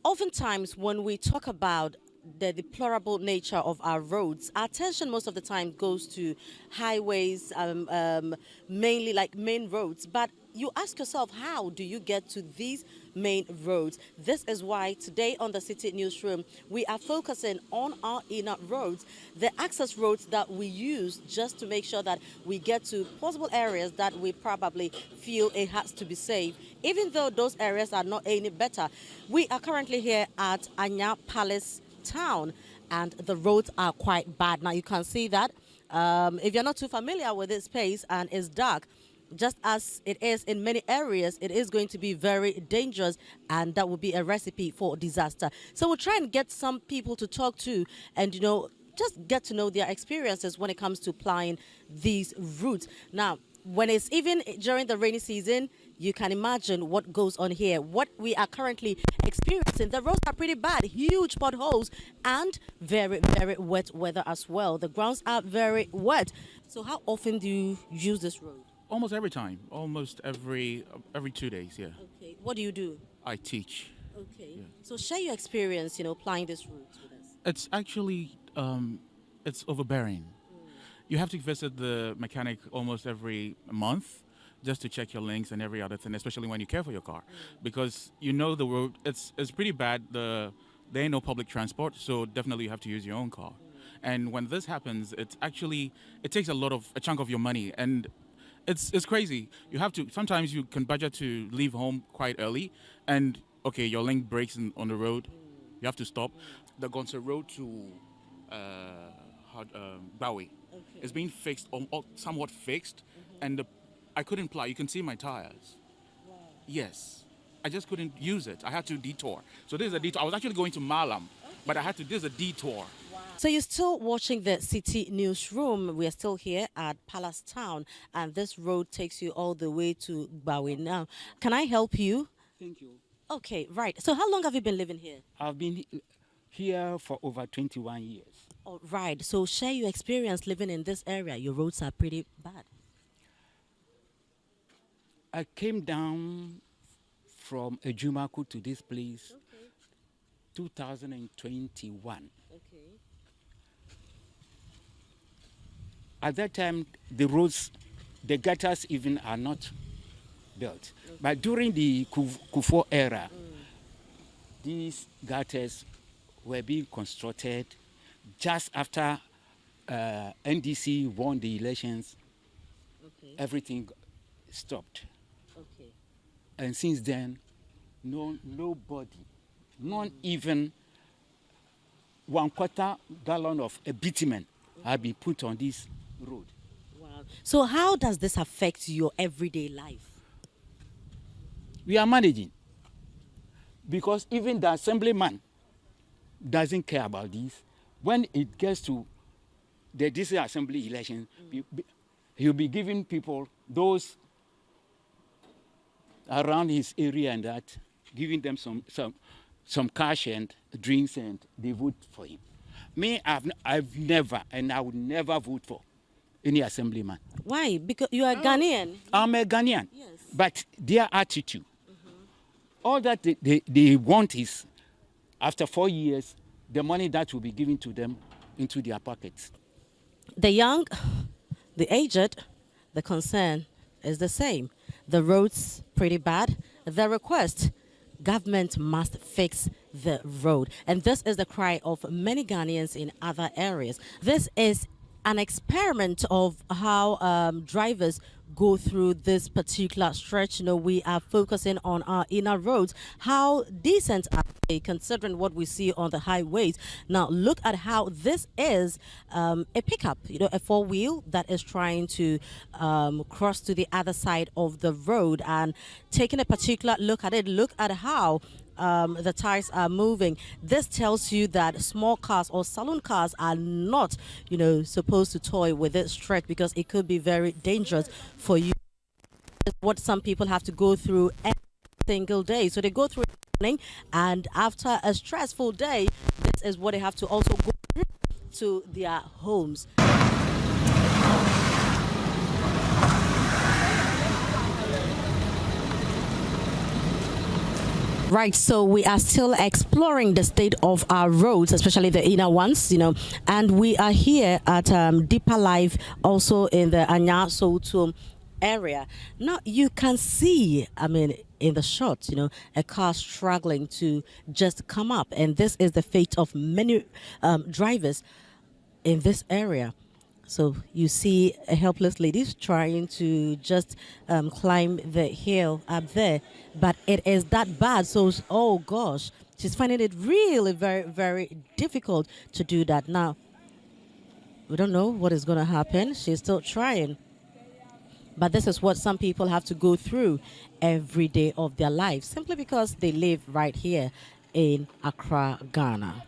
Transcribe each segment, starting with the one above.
Oftentimes, when we talk about the deplorable nature of our roads, our attention most of the time goes to highways, mainly like main roads. But you ask yourself, how do you get to these main roads? This is why today on the City Newsroom, we are focusing on our inner roads, the access roads that we use just to make sure that we get to possible areas that we probably feel it has to be safe, even though those areas are not any better. We are currently here at Anya Palace Town, and the roads are quite bad. Now you can see that if you're not too familiar with this space and it's dark, just as it is in many areas, it is going to be very dangerous, and that will be a recipe for disaster. So we'll try and get some people to talk to and, just get to know their experiences when it comes to applying these routes. Now, when it's even during the rainy season, you can imagine what goes on here. What we are currently experiencing, the roads are pretty bad, huge potholes, and very, very wet weather as well. The grounds are very wet. So how often do you use this road? Almost every time, almost every 2 days. Yeah, Okay. What do you do? I teach. Okay. Yeah. So share your experience, applying this route with us. It's actually it's overbearing. You have to visit the mechanic almost every month just to check your links and every other thing, especially when you care for your car, because the road. It's pretty bad. There ain't no public transport, so definitely you have to use your own car. And when this happens, it takes a chunk of your money, and it's crazy. You have to sometimes you can budget to leave home quite early, and okay, your link breaks on the road, you have to stop. The Gonse road to Bowie is being fixed, or somewhat fixed, and I couldn't plow. You can see my tires. Yes, I just couldn't use it. I had to detour. So this is a detour. I was actually going to Malam, but this is a detour. So you're still watching the City Newsroom. We are still here at Palace Town, and this road takes you all the way to Bawi. Now, can I help you? Thank you. Okay, right. So how long have you been living here? I've been here for over 21 years. All right. So share your experience living in this area. Your roads are pretty bad. I came down from Ejumaku to this place 2021. Okay. At that time, the roads, the gutters even are not built. But during the Kufo era, these gutters were being constructed just after NDC won the elections. Okay. Everything stopped. Okay. And since then, nobody, not even 1/4 gallon of a bitumen have been put on this road. Wow. So how does this affect your everyday life? We are managing because even the assemblyman doesn't care about this. When it gets to the DC assembly election, he'll be giving people, those around his area and that, giving them some cash and drinks, and they vote for him. Me, I've never, and I would never vote for any assemblyman. Why? Because you are Ghanaian. I'm a Ghanaian. Yes. But their attitude, all that they want is, after 4 years, the money that will be given to them into their pockets. The young, the aged, the concern is the same. The roads pretty bad. The request, government must fix the road. And this is the cry of many Ghanaians in other areas. This is an experiment of how drivers go through this particular stretch. We are focusing on our inner roads. How decent are they considering what we see on the highways? Now, look at how this is a pickup, a four-wheel that is trying to cross to the other side of the road, and taking a particular look at it. Look at how the tires are moving. This tells you that small cars or saloon cars are not, supposed to toy with this stretch, because it could be very dangerous for you. It's what some people have to go through every single day. So they go through it in the morning, and after a stressful day, this is what they have to also go through to their homes. Right, so we are still exploring the state of our roads, especially the inner ones, and we are here at Deeper Life, also in the Anya Soutum area. Now, you can see, in the shot, a car struggling to just come up, and this is the fate of many drivers in this area. So you see a helpless lady trying to just climb the hill up there, but it is that bad. So, oh gosh, she's finding it really very, very difficult to do that. Now, we don't know what is going to happen. She's still trying. But this is what some people have to go through every day of their life simply because they live right here in Accra, Ghana.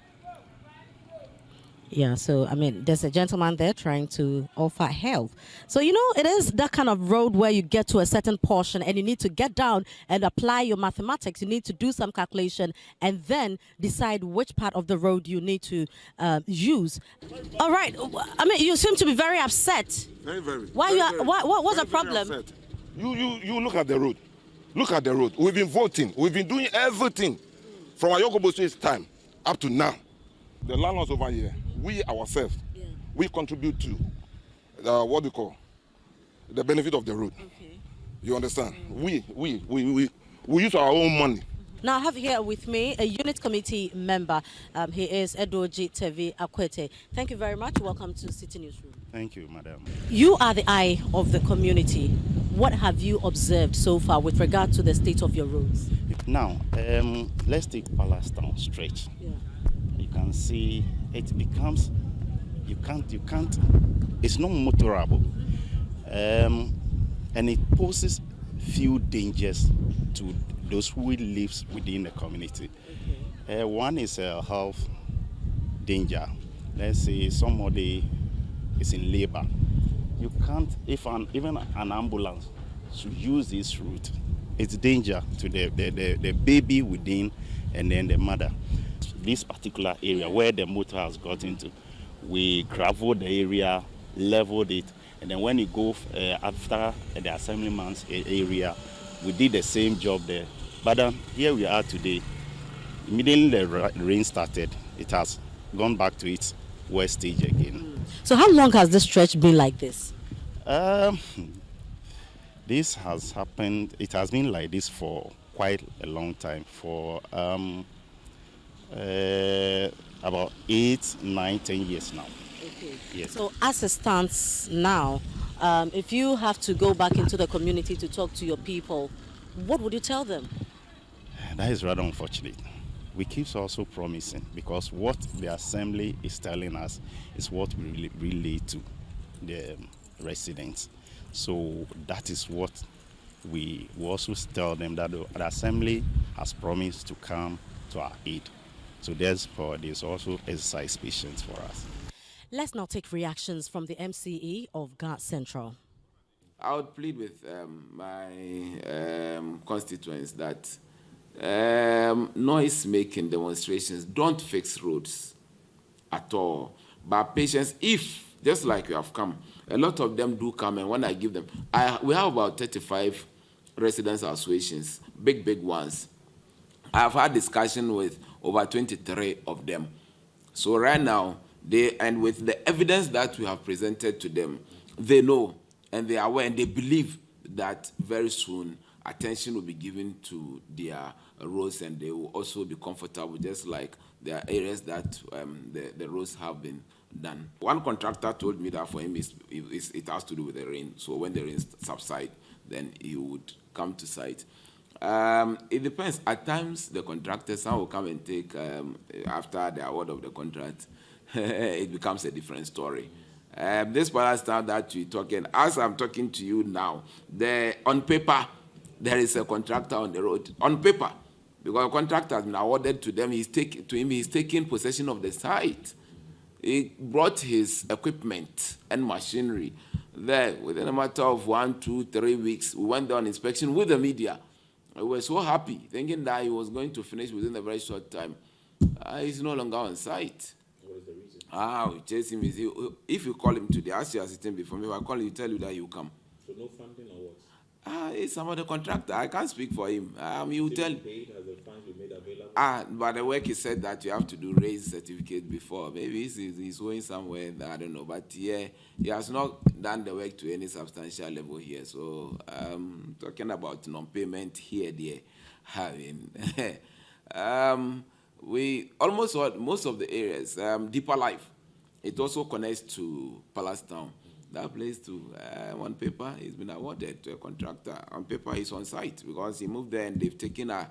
Yeah, so there's a gentleman there trying to offer help. So, it is that kind of road where you get to a certain portion and you need to get down and apply your mathematics. You need to do some calculation and then decide which part of the road you need to use. All right. You seem to be very upset. Very, very. Why very, you are? very, What's the very problem? upset. You look at the road. Look at the road. We've been voting. We've been doing everything from Ayokobo Street's time up to now. The landlords over here, we ourselves, we contribute to what we call the benefit of the road. Okay. You understand? We use our own money. Now I have here with me a unit committee member. He is Edoji Tevi Akwete. Thank you very much. Welcome to Citi Newsroom. Thank you, madam. You are the eye of the community. What have you observed so far with regard to the state of your roads? Now, let's take Palace Town Stretch. Yeah. You can see it becomes, you can't, it's not motorable. And it poses few dangers to those who lives within the community. Okay. One is a health danger. Let's say somebody is in labor. You can't, if even an ambulance should use this route, it's danger to the baby within and then the mother. This particular area where the motor has got into, we graveled the area, leveled it, and then when you go after the assemblyman's area, we did the same job there. But here we are today. Immediately the rain started, it has gone back to its worst stage again. So how long has this stretch been like this? This has happened, it has been like this for quite a long time, for about 8, 9, 10 years now. Okay. Yes. So as it stands now, if you have to go back into the community to talk to your people, what would you tell them? That is rather unfortunate. We keep also promising, because what the assembly is telling us is what we really relay to the residents. So that is what we also tell them, that the assembly has promised to come to our aid. So therefore, there's also exercise patience for us. Let's now take reactions from the MCE of Ghana Central. I would plead with my constituents that noise-making demonstrations don't fix roads at all. But patience, if, just like you have come, a lot of them do come, and when I give them, we have about 35 residence associations, big ones. I've had discussion with over 23 of them. So right now, and with the evidence that we have presented to them, they know and they are aware and they believe that very soon attention will be given to their roads, and they will also be comfortable, just like there are areas that the roads have been done. One contractor told me that for him it has to do with the rain. So when the rain subsides, then he would come to site. It depends. At times, the contractors, some will come and take, after the award of the contract, it becomes a different story. This Palace Town that we're talking, as I'm talking to you now, on paper, there is a contractor on the road. On paper, because the contractor has been awarded to them, he's taking possession of the site. He brought his equipment and machinery there. Within a matter of 1, 2, 3 weeks, we went on inspection with the media. We were so happy, thinking that he was going to finish within a very short time. He's no longer on site. What is the reason? We chase him. If you call him today, as you are sitting before me, if I call him, he tell you that you come. So no funding or what? He's some other contractor. I can't speak for him. He will tell. Paid, has the funds been but the work is said that you have to do raise certificate before. Maybe he's going somewhere, I don't know. But yeah, he has not done the work to any substantial level here. So talking about non-payment here, there, having we almost most of the areas, Deeper Life, it also connects to Palace Town. That place too, on paper, he's been awarded to a contractor. On paper, he's on site because he moved there and they've taken a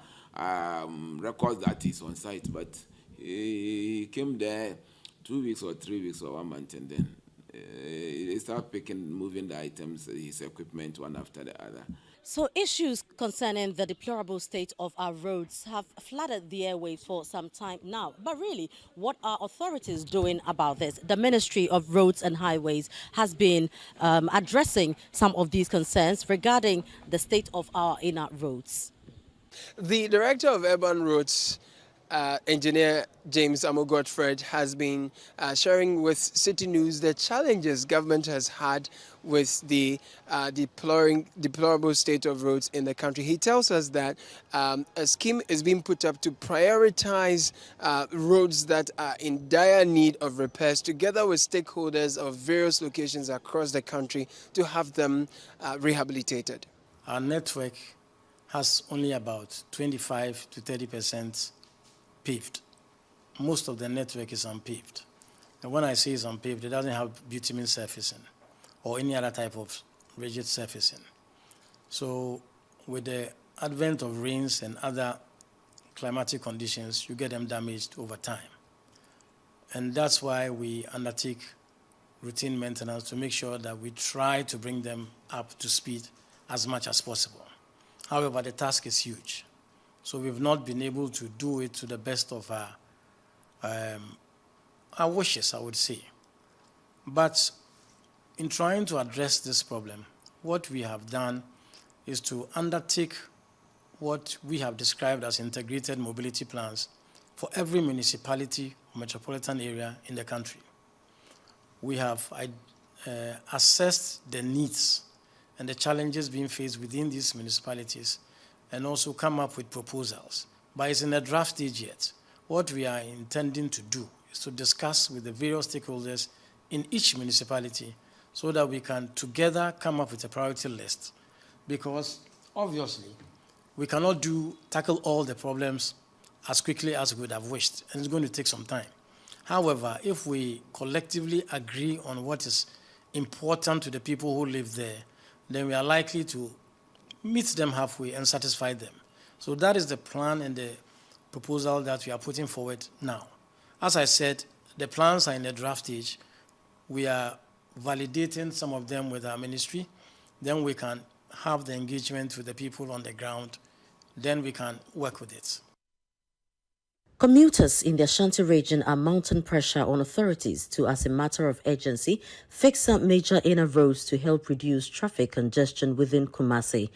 record that he's on site. But he came there 2 weeks or 3 weeks or 1 month, and then they start moving the items, his equipment, one after the other. So issues concerning the deplorable state of our roads have flooded the airwaves for some time now. But really, what are authorities doing about this? The Ministry of Roads and Highways has been addressing some of these concerns regarding the state of our inner roads. The Director of Urban Roads, Engineer James Amo-Godfred, has been sharing with Citi News the challenges government has had with the deplorable state of roads in the country. He tells us that a scheme is being put up to prioritize roads that are in dire need of repairs, together with stakeholders of various locations across the country, to have them rehabilitated. Our network has only about 25 to 30% paved. Most of the network is unpaved. And when I say it's unpaved, it doesn't have bitumen surfacing or any other type of rigid surfacing. So with the advent of rains and other climatic conditions, you get them damaged over time. And that's why we undertake routine maintenance to make sure that we try to bring them up to speed as much as possible. However, the task is huge. So we've not been able to do it to the best of our wishes, I would say. But in trying to address this problem, what we have done is to undertake what we have described as integrated mobility plans for every municipality or metropolitan area in the country. We have assessed the needs and the challenges being faced within these municipalities, and also come up with proposals. But it's in a draft stage yet. What we are intending to do is to discuss with the various stakeholders in each municipality so that we can together come up with a priority list. Because obviously, we cannot tackle all the problems as quickly as we would have wished, and it's going to take some time. However, if we collectively agree on what is important to the people who live there, then we are likely to meet them halfway and satisfy them. So that is the plan and the proposal that we are putting forward now. As I said, the plans are in the draft stage. We are validating some of them with our ministry. Then we can have the engagement with the people on the ground. Then we can work with it. Commuters in the Ashanti region are mounting pressure on authorities to, as a matter of urgency, fix up major inner roads to help reduce traffic congestion within Kumasi.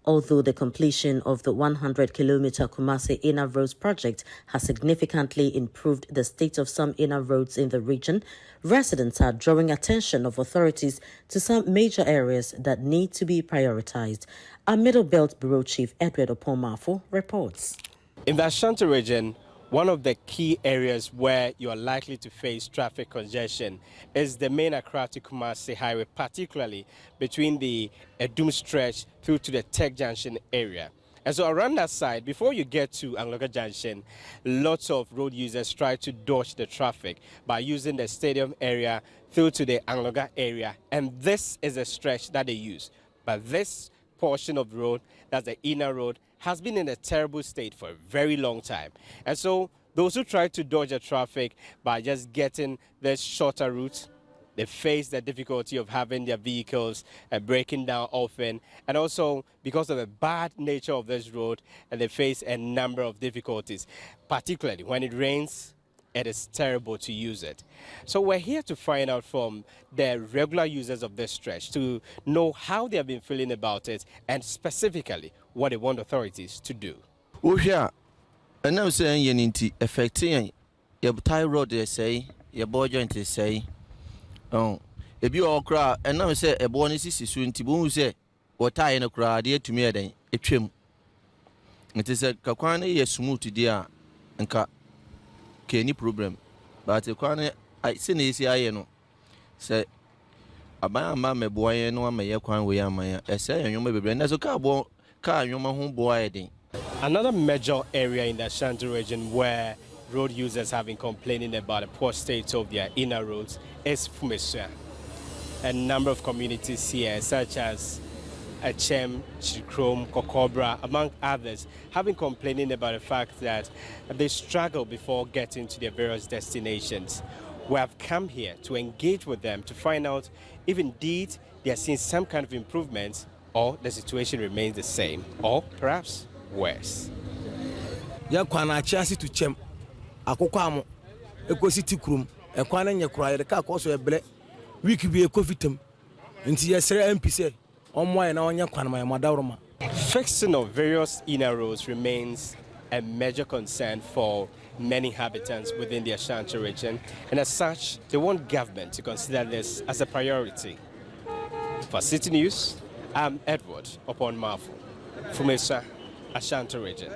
Although the completion of the 100-kilometer Kumasi Inner Roads project has significantly improved the state of some inner roads in the region, residents are drawing attention of authorities to some major areas that need to be prioritized. Our Middle Belt Bureau Chief Edward Opomafo reports. In the Ashanti region, one of the key areas where you are likely to face traffic congestion is the main Accra to Kumasi highway, particularly between the Edum stretch through to the Tech Junction area. And so around that side, before you get to Angloga Junction, lots of road users try to dodge the traffic by using the stadium area through to the Angloga area. And this is a stretch that they use. But this portion of the road, that's the inner road, has been in a terrible state for a very long time. And so those who try to dodge the traffic by just getting this shorter route, they face the difficulty of having their vehicles breaking down often. And also because of the bad nature of this road, and they face a number of difficulties, particularly when it rains. It is terrible to use it. So we're here to find out from the regular users of this stretch to know how they have been feeling about it and specifically what they want authorities to do. And I'm saying you need to affecting your tie road, they say, your boy joint, they say. Oh, if you all cry, and now say a bonus is soon to boom say, what tie in a crowd, dear to me, then a trim. It is a Kakwana, yes, smooth, dear. nka any problem but kwan I say na esi aye no say aban ama meboa yen no ama ye kwan we ama ya ese enwoma bebre na so ka enwoma ho boa eden. Another major area in the Ashanti region where road users have been complaining about the poor state of their inner roads is Fumesua. A number of communities here, such as Achem, Chikrom, Kokobra, among others, have been complaining about the fact that they struggle before getting to their various destinations. We have come here to engage with them to find out if indeed they are seeing some kind of improvements or the situation remains the same or perhaps worse. Ya kwana chiasi to chem akoko amo eko Citi krum e kwana nye kura ye ka koso eble week bi e covitem nti yesere MP say omo na onye kwana ma madawroma. Fixing of various inner roads remains a major concern for many inhabitants within the Ashanti region, and as such, they want government to consider this as a priority. For Citi News, I'm Edward Upon Marfo, from Ashanti region.